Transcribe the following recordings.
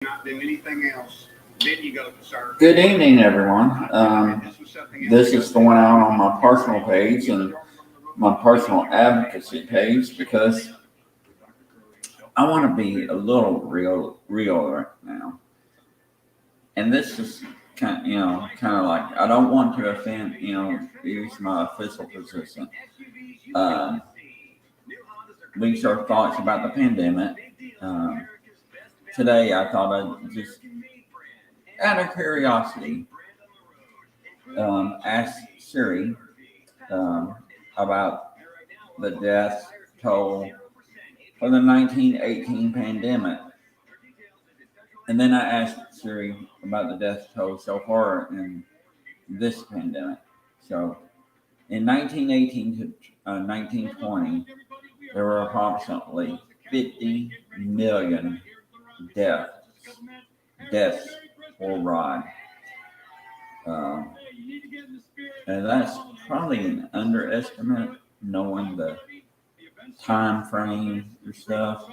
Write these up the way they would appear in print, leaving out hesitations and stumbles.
not do anything else. Then you go, sir. Good evening, everyone. This is going out on my personal page and my personal advocacy page because I want to be a little real right now. And this is kind of like I don't want to offend, use my official position. Um, these are thoughts about the pandemic. Today, I thought I'd just, out of curiosity, ask Siri about the death toll for the 1918 pandemic. And then I asked Siri about the death toll so far in this pandemic. So in 1918 to 1920, there were approximately 50 million deaths worldwide. And that's probably an underestimate, knowing the time frame and stuff.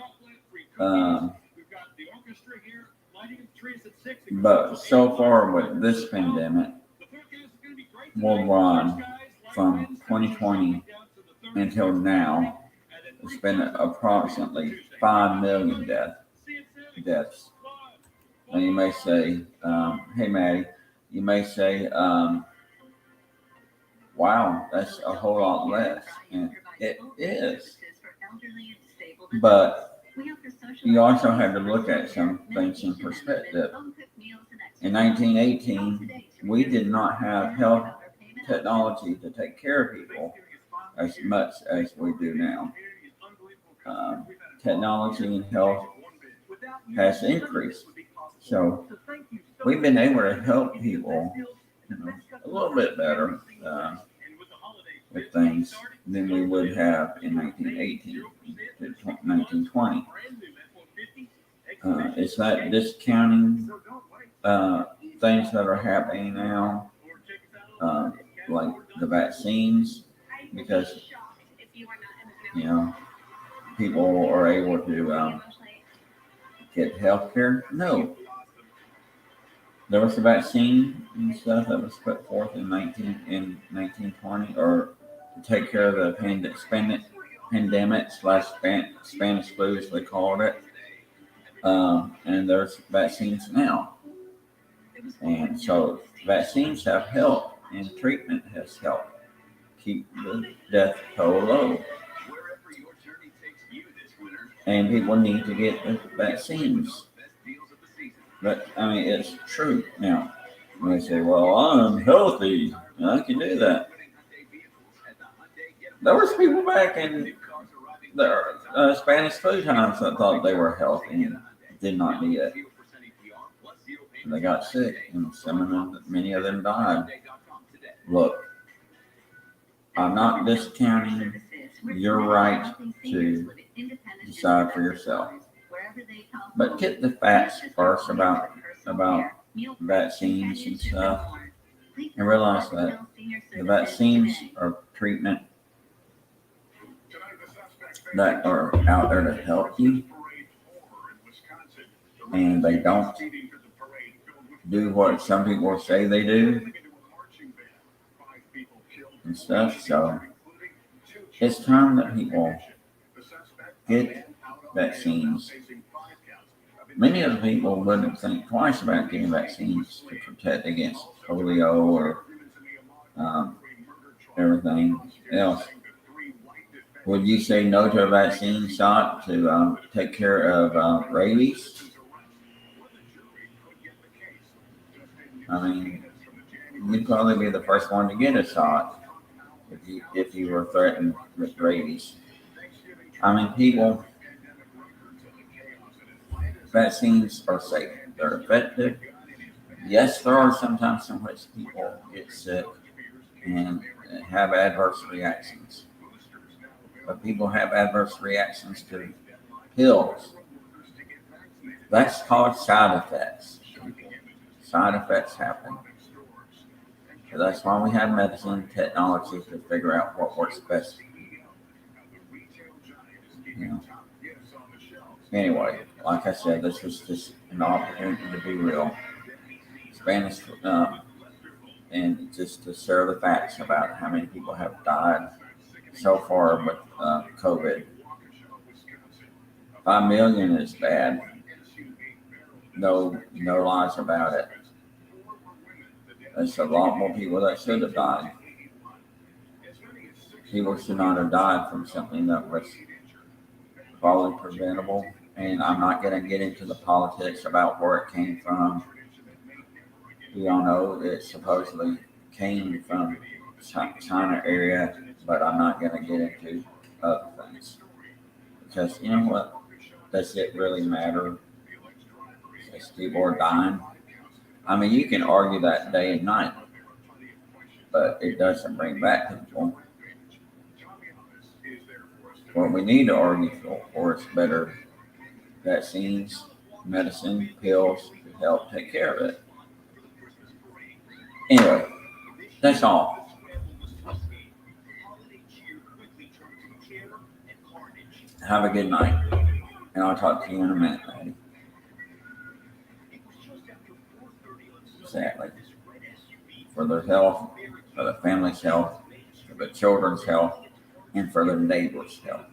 But so far with this pandemic, worldwide, from 2020 until now, it's been approximately 5 million deaths. And you may say, hey Maddie, you may say, wow, that's a whole lot less. And it is. But you also have to look at some things in perspective. In 1918, we did not have health technology to take care of people as much as we do now. Technology and health has increased. So we've been able to help people a little bit better with things than we would have in 1918 to 1920. It's not discounting things that are happening now, like the vaccines, because people are able to get health care. No, there was a vaccine and stuff that was put forth in 1920, or to take care of the pandemic / Spanish flu, as they called it. And there's vaccines now, and so vaccines have helped, and treatment has helped keep the death toll low. And people need to get the vaccines. But I mean, it's true. Now, when they say, "Well, I'm healthy, and I can do that," there was people back in the Spanish flu times that thought they were healthy and did not need it. And they got sick, and many of them died. Look, I'm not discounting your right to decide for yourself, but get the facts first about vaccines and stuff, and realize that the vaccines are treatment that are out there to help you, and they don't do what some people say they do and stuff. So it's time that people get vaccines. Many of the people wouldn't think twice about getting vaccines to protect against polio or everything else. Would you say no to a vaccine shot to take care of rabies? I mean, you'd probably be the first one to get a shot if you were threatened with rabies. I mean, vaccines are safe. They're effective. Yes, there are sometimes in which people get sick and have adverse reactions. But people have adverse reactions to pills. That's called side effects. Side effects happen. So that's why we have medicine technology to figure out what works best. Anyway, like I said, this was just an opportunity to be real. Spanish, and just to share the facts about how many people have died so far with COVID. 5 million is bad. No lies about it. There's a lot more people that should have died. People should not have died from something that was probably preventable. And I'm not going to get into the politics about where it came from. We all know it supposedly came from China area, but I'm not going to get into other things. Because you know what? Does it really matter if people are dying? I mean, you can argue that day and night, but it doesn't bring back people. What we need to argue for is better vaccines, medicine, pills to help take care of it. Anyway, that's all. Have a good night, and I'll talk to you in a minute, Maddie. Exactly. For their health, for the family's health, for the children's health, and for their neighbor's health.